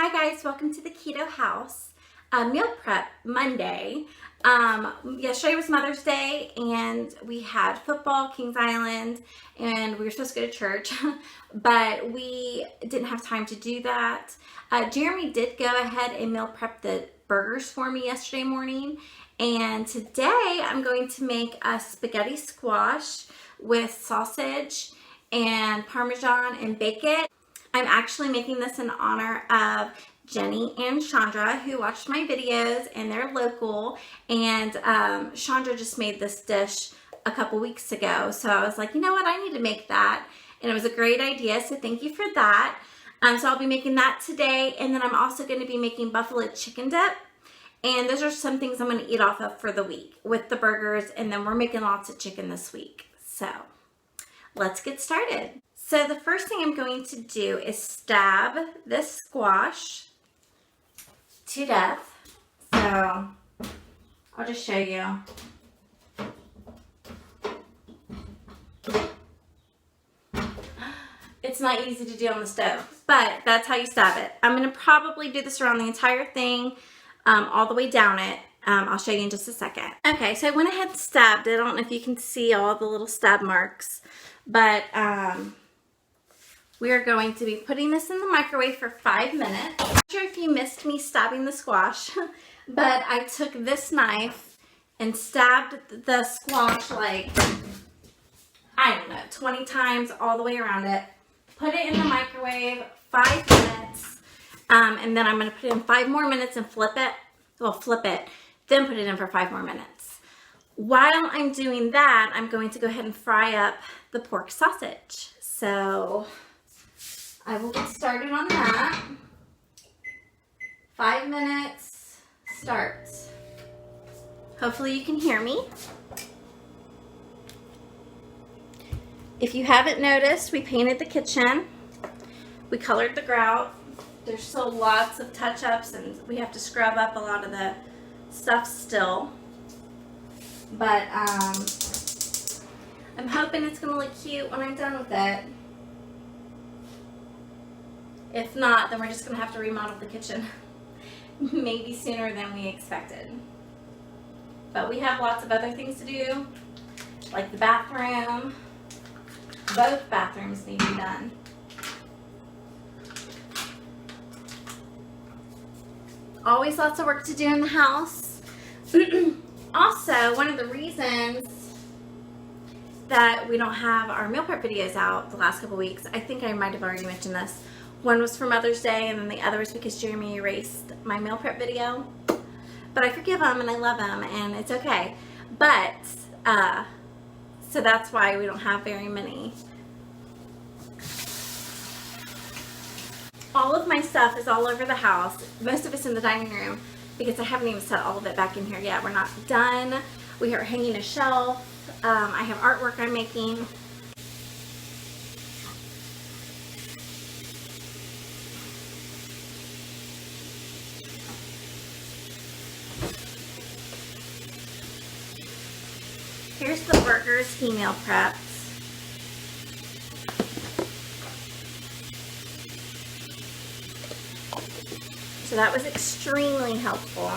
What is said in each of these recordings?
Hi guys, welcome to the Keto House. Meal prep Monday. Yesterday was Mother's Day and we had football, Kings Island, and we were supposed to go to church, but we didn't have time to do that. Jeremy did go ahead and meal prep the burgers for me yesterday morning, and today I'm going to make a spaghetti squash with sausage and Parmesan and bacon. I'm actually making this in honor of Jenny and Chandra, who watched my videos, and they're local, and Chandra just made this dish a couple weeks ago, so I was like, you know what, I need to make that, and it was a great idea, so thank you for that. So I'll be making that today, and then I'm also going to be making buffalo chicken dip, and those are some things I'm going to eat off of for the week with the burgers, and then we're making lots of chicken this week, so let's get started. So the first thing I'm going to do is stab this squash to death. So I'll just show you. It's not easy to do on the stove, but that's how you stab it. I'm going to probably do this around the entire thing, all the way down it. I'll show you in just a second. Okay, so I went ahead and stabbed it. I don't know if you can see all the little stab marks, but we are going to be putting this in the microwave for 5 minutes. I'm not sure if you missed me stabbing the squash, but I took this knife and stabbed the squash like, I don't know, 20 times all the way around it. Put it in the microwave, 5 minutes, and then I'm going to put it in 5 more minutes and flip it. Well, flip it, then put it in for 5 more minutes. While I'm doing that, I'm going to go ahead and fry up the pork sausage. So I will get started on that. 5 minutes starts. Hopefully you can hear me. If you haven't noticed, we painted the kitchen. We colored the grout. There's still lots of touch-ups and we have to scrub up a lot of the stuff still. But I'm hoping it's going to look cute when I'm done with it. If not, then we're just going to have to remodel the kitchen. Maybe sooner than we expected. But we have lots of other things to do, like the bathroom. Both bathrooms need to be done. Always lots of work to do in the house. Also, one of the reasons that we don't have our meal prep videos out the last couple weeks, I think I might have already mentioned this. One was for Mother's Day, and then the other was because Jeremy erased my meal prep video. But I forgive him, and I love him, and it's okay. But, so that's why we don't have very many. All of my stuff is all over the house. Most of it's in the dining room because I haven't even set all of it back in here yet. We're not done. We are hanging a shelf. I have artwork I'm making. Here's the burgers he meal prepped. So that was extremely helpful.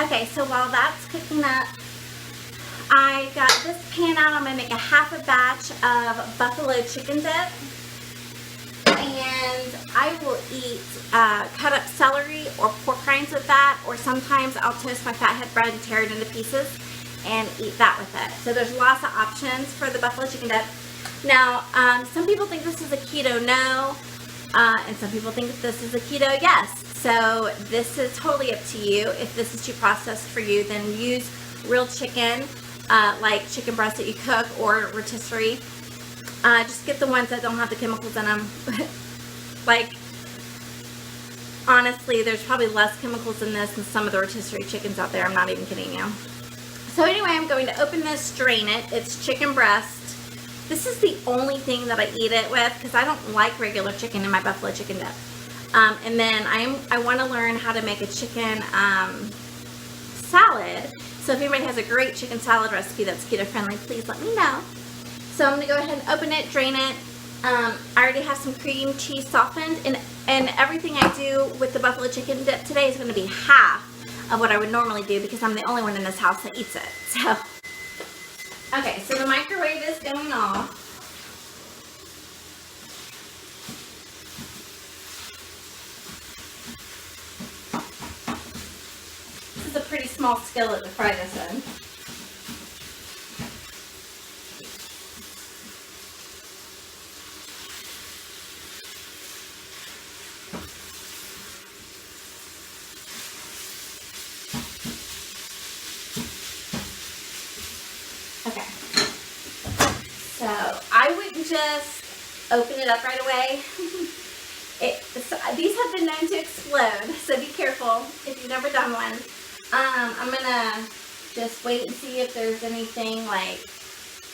Okay, so while that's cooking up, I got this pan out. I'm going to make a half a batch of buffalo chicken dip. And I will eat cut up celery or pork rinds with that, or sometimes I'll toast my fathead bread and tear it into pieces and eat that with it. So there's lots of options for the buffalo chicken dip. Now, some people think this is a keto no, and some people think this is a keto yes. So this is totally up to you. If this is too processed for you, then use real chicken, like chicken breast that you cook, or rotisserie. Just get the ones that don't have the chemicals in them. Like, honestly, there's probably less chemicals in this than some of the rotisserie chickens out there. I'm not even kidding you. So anyway, I'm going to open this, drain it. It's chicken breast. This is the only thing that I eat it with because I don't like regular chicken in my buffalo chicken dip. And then I want to learn how to make a chicken salad. So if anybody has a great chicken salad recipe that's keto friendly, please let me know. So I'm going to go ahead and open it, drain it. I already have some cream cheese softened, and everything I do with the buffalo chicken dip today is going to be half of what I would normally do because I'm the only one in this house that eats it. So, okay, so the microwave is going off. This is a pretty small skillet to fry this in. Okay, so I wouldn't just open it up right away. These have been known to explode, so be careful if you've never done one. I'm gonna just wait and see if there's anything like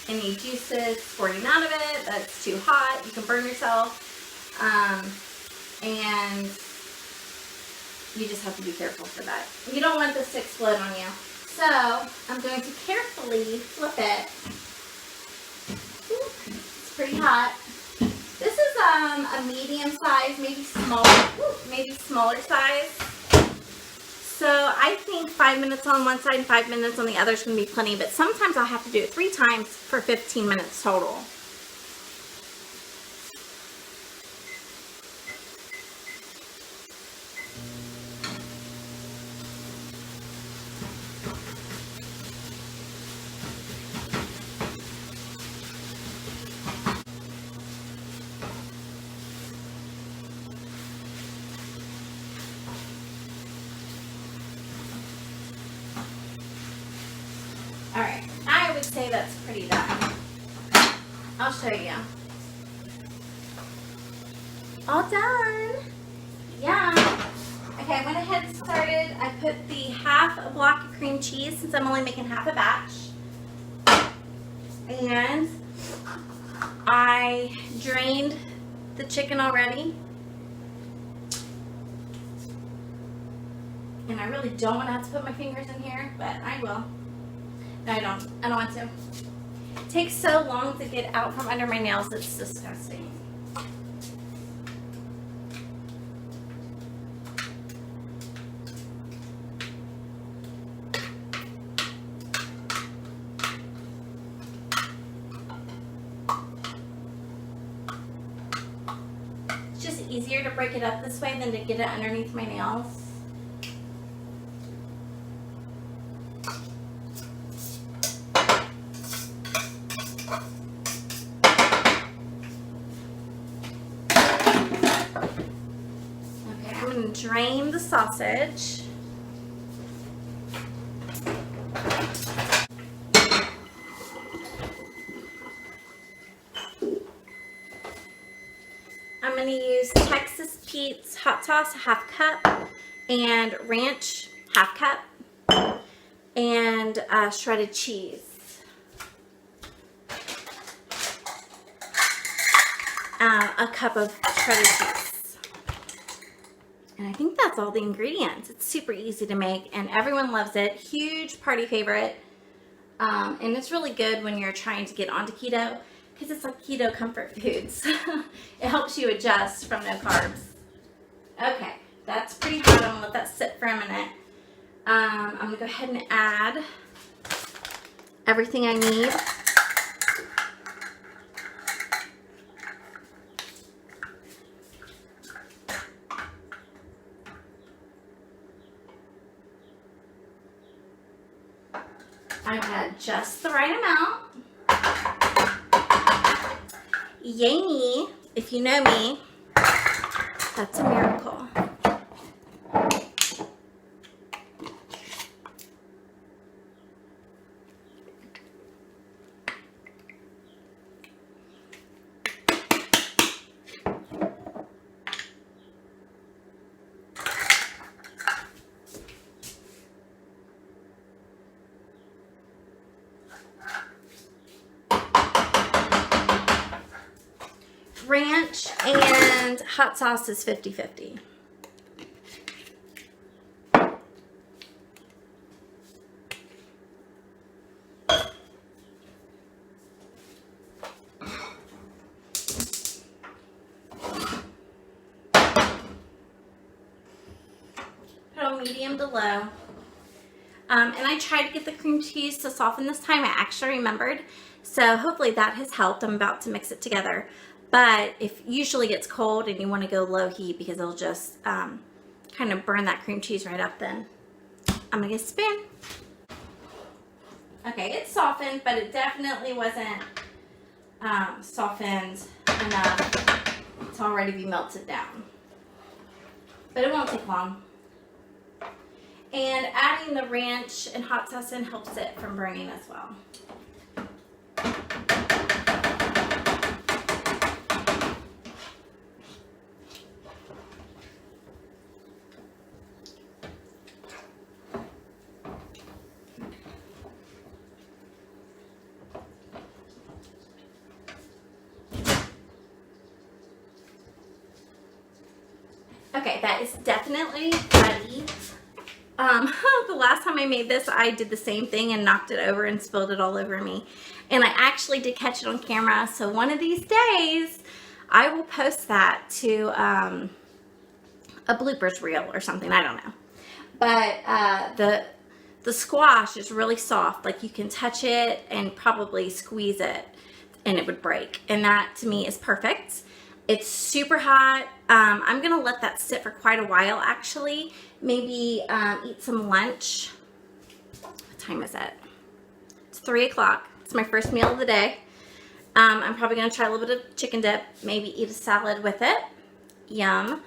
any juices squirting out of it that's too hot. You can burn yourself, and you just have to be careful for that. You don't want this to explode on you. So I'm going to carefully flip it. It's pretty hot. This is a medium size, maybe smaller size. So I think 5 minutes on one side and 5 minutes on the other is going to be plenty, but sometimes I'll have to do it 3 times for 15 minutes total. Alright, I would say that's pretty done. I'll show you. All done. Yum. Okay, I went ahead and started. I put the half a block of cream cheese since I'm only making half a batch. And I drained the chicken already. And I really don't want to have to put my fingers in here, but I will. No, I don't want to. It takes so long to get out from under my nails, it's disgusting. It's just easier to break it up this way than to get it underneath my nails. Drain the sausage. I'm going to use Texas Pete's hot sauce, 1/2 cup, and ranch, 1/2 cup, and shredded cheese. A cup of shredded cheese. And I think that's all the ingredients. It's super easy to make and everyone loves it. Huge party favorite. And it's really good when you're trying to get onto keto because it's like keto comfort foods. It helps you adjust from no carbs. Okay, that's pretty hot. I'm gonna let that sit for a minute. I'm gonna go ahead and add everything I need. I had just the right amount. Yay me. If you know me, that's a miracle. Ranch and hot sauce is 50-50. medium to low. And I tried to get the cream cheese to soften this time. I actually remembered. So hopefully that has helped. I'm about to mix it together. But if usually gets cold and you want to go low heat because it'll just kind of burn that cream cheese right up, then I'm going to get a spoon. Okay, it's softened, but it definitely wasn't softened enough to already be melted down. But it won't take long. And adding the ranch and hot sauce in helps it from burning as well. Okay, that is definitely ready. The last time I made this, I did the same thing and knocked it over and spilled it all over me. And I actually did catch it on camera. So one of these days, I will post that to a bloopers reel or something. I don't know. But the squash is really soft. Like you can touch it and probably squeeze it and it would break. And that to me is perfect. It's super hot. I'm going to let that sit for quite a while actually. Maybe eat some lunch. What time is it? It's 3 o'clock. It's my first meal of the day. I'm probably going to try a little bit of chicken dip. Maybe eat a salad with it. Yum.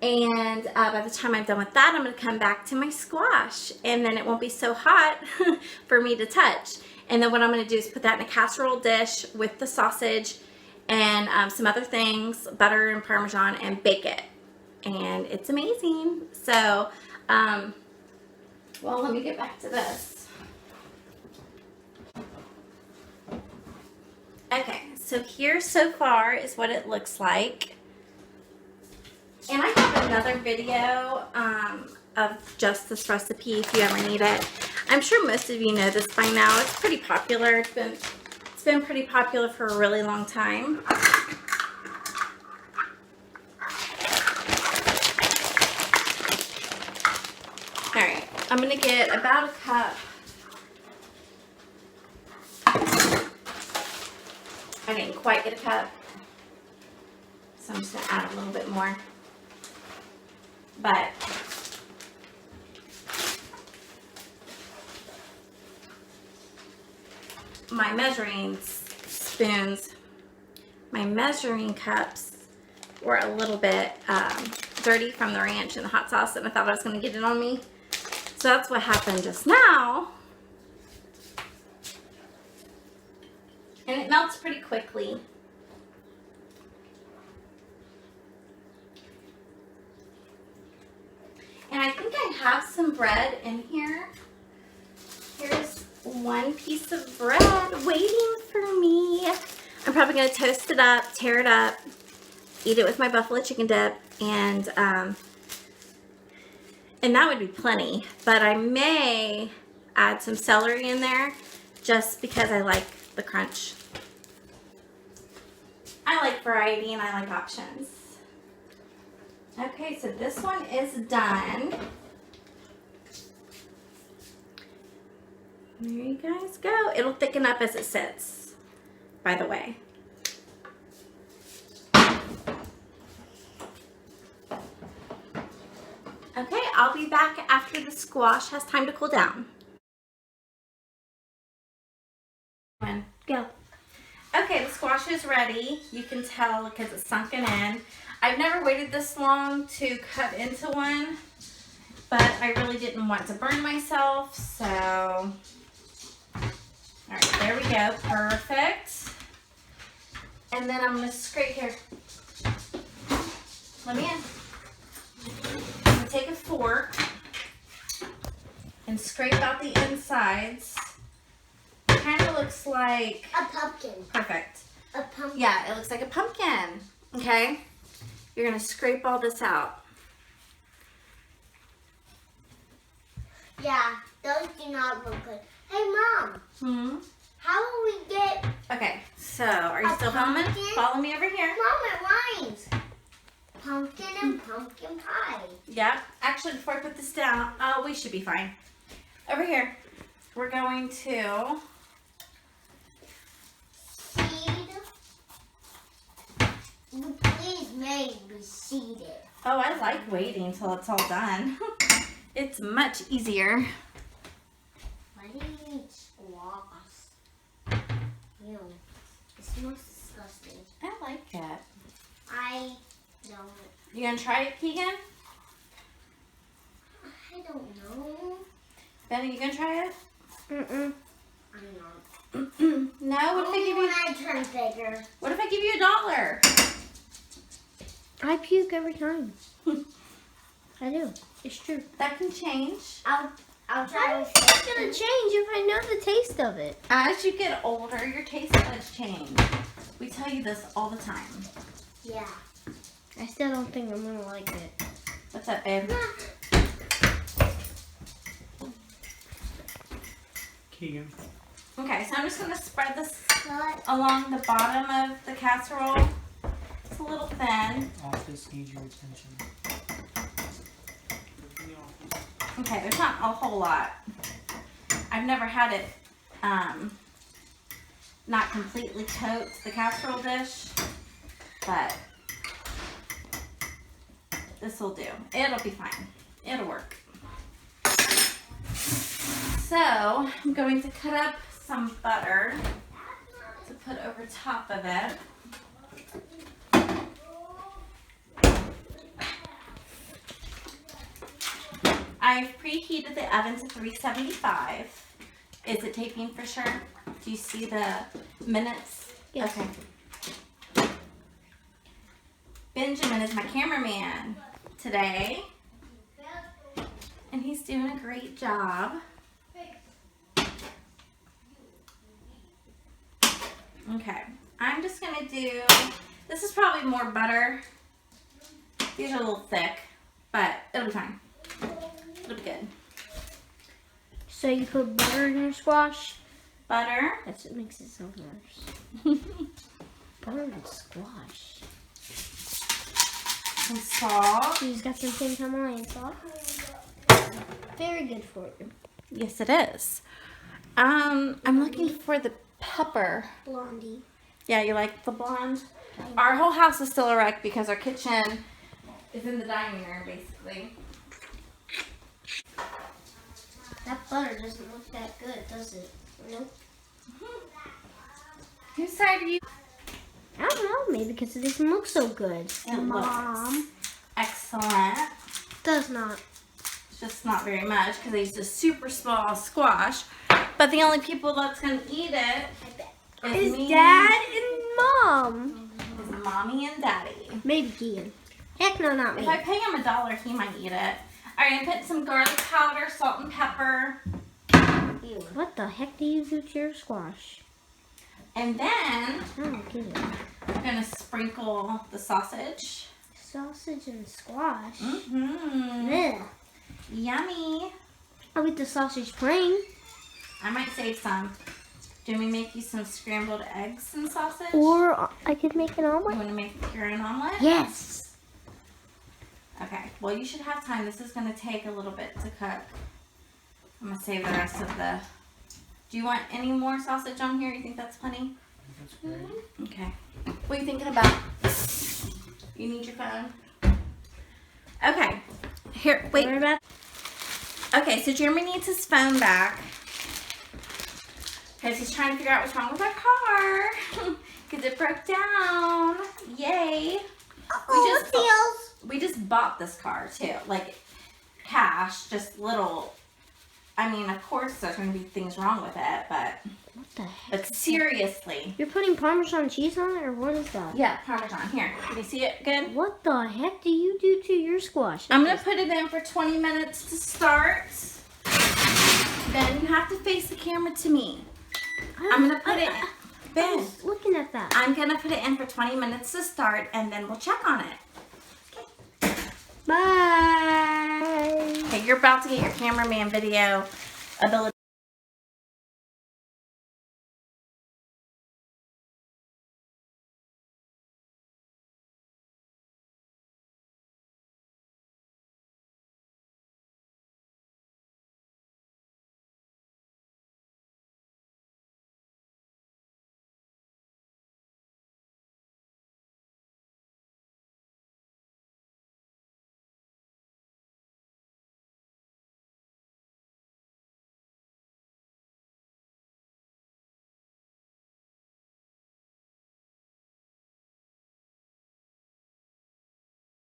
And by the time I'm done with that, I'm going to come back to my squash. And then it won't be so hot for me to touch. And then what I'm going to do is put that in a casserole dish with the sausage and some other things, butter and Parmesan, and bake it. And it's amazing. So, well, let me get back to this. Okay, so here so far is what it looks like. And I have another video of just this recipe if you ever need it. I'm sure most of you know this by now. It's pretty popular. It's been pretty popular for a really long time. Alright, I'm going to get about a cup. I didn't quite get a cup, so I'm just going to add a little bit more. But my measuring spoons, my measuring cups were a little bit dirty from the ranch and the hot sauce, and I thought I was going to get it on me. So that's what happened just now. And it melts pretty quickly. And I think I have some bread in here. Here's one piece of bread waiting for me. I'm probably going to toast it up, tear it up, eat it with my buffalo chicken dip, and that would be plenty. But I may add some celery in there just because I like the crunch. I like variety and I like options. Okay, so this one is done. There you guys go. It'll thicken up as it sits, by the way. Okay, I'll be back after the squash has time to cool down. Go. Okay, the squash is ready. You can tell because it's sunken in. I've never waited this long to cut into one, but I really didn't want to burn myself, so. All right, there we go, perfect. And then I'm gonna scrape here. Let me in. I'm gonna take a fork and scrape out the insides. It kind of looks like a pumpkin. Perfect. A pumpkin. Yeah, it looks like a pumpkin. Okay. You're going to scrape all this out. Yeah, those do not look good. Hey, Mom. How will we get... Okay, so are you still filming? Follow me over here. Mom, it rhymes. pumpkin and pumpkin pie. Yep. Actually, before I put this down, we should be fine. Over here, we're going to Seed. Please make me seeded. Oh, I like waiting until it's all done. It's much easier. Why do you eat squash? Ew. It smells disgusting. I like it. I don't. You gonna try it, Keegan? I don't know. Benny, you gonna try it? I'm not. No? What if I give you? When I turn bigger. What if I give you $1? I puke every time. I do. It's true. That can change. I'll try How with is it gonna change if I know the taste of it? As you get older, your taste buds change. We tell you this all the time. Yeah. I still don't think I'm gonna like it. What's up, babe? Keegan. Okay, so I'm just gonna spread this But along the bottom of the casserole. It's a little thin. Office needs your attention. Okay, there's not a whole lot. I've never had it not completely coat the casserole dish, but this will do. It'll be fine. It'll work. So I'm going to cut up some butter to put over top of it. I've preheated the oven to 375. Is it taping for sure? Do you see the minutes? Yes. Okay. Benjamin is my cameraman today, and he's doing a great job. Okay, I'm just gonna do, this is probably more butter. These are a little thick, but it'll be fine. It'll be good. So you put butter in your squash? Butter. That's what makes it so worse. Butter and squash. Some salt. She's got some pink Himalayan salt. Very good for you. Yes, it is. I'm looking for the pepper. Blondie. Yeah, you like the blonde? Our whole house is still a wreck because our kitchen is in the dining room, basically. That butter doesn't look that good, does it? Nope. Whose side are you? I don't know, maybe because it doesn't look so good. It Mom. looks excellent. Does not. It's just not very much because I used a super small squash. But the only people that's going to eat it is Is me, Dad and Mom. is Mommy and Daddy. Maybe Keegan. Heck no, not me. If I pay him $1, he might eat it. Alright, I put some garlic powder, salt and pepper. What the heck do you do to your squash? And then I don't get it. I'm going to sprinkle the sausage. Sausage and squash. Mm-hmm. Ugh. Yummy. I'll eat the sausage plain. I might save some. Do you want me to make you some scrambled eggs and sausage? Or I could make an You omelet. want to make your own omelet? Yes. Okay. Well, you should have time. This is going to take a little bit to cook. I'm going to save the rest of the... Do you want any more sausage on here? You think that's plenty? That's great. Okay. What are you thinking about? You need your phone? Okay. Here, wait. What about Okay, so Jeremy needs his phone back. Because he's trying to figure out what's wrong with our car. Because it broke down. Yay. We just bought this car too. Like cash, just little. I mean, of course there's going to be things wrong with it, but what the heck? but seriously. You're putting Parmesan cheese on it, or what is that? Yeah, Parmesan. Here, can you see it good? What the heck do you do to your squash? I'm going to put it in for 20 minutes to start. Then you have to face the camera to me. I'm going to put it in. I Ben, was looking at that. I'm going to put it in for 20 minutes to start, and then we'll check on it. Bye. Okay, you're about to get your cameraman video ability.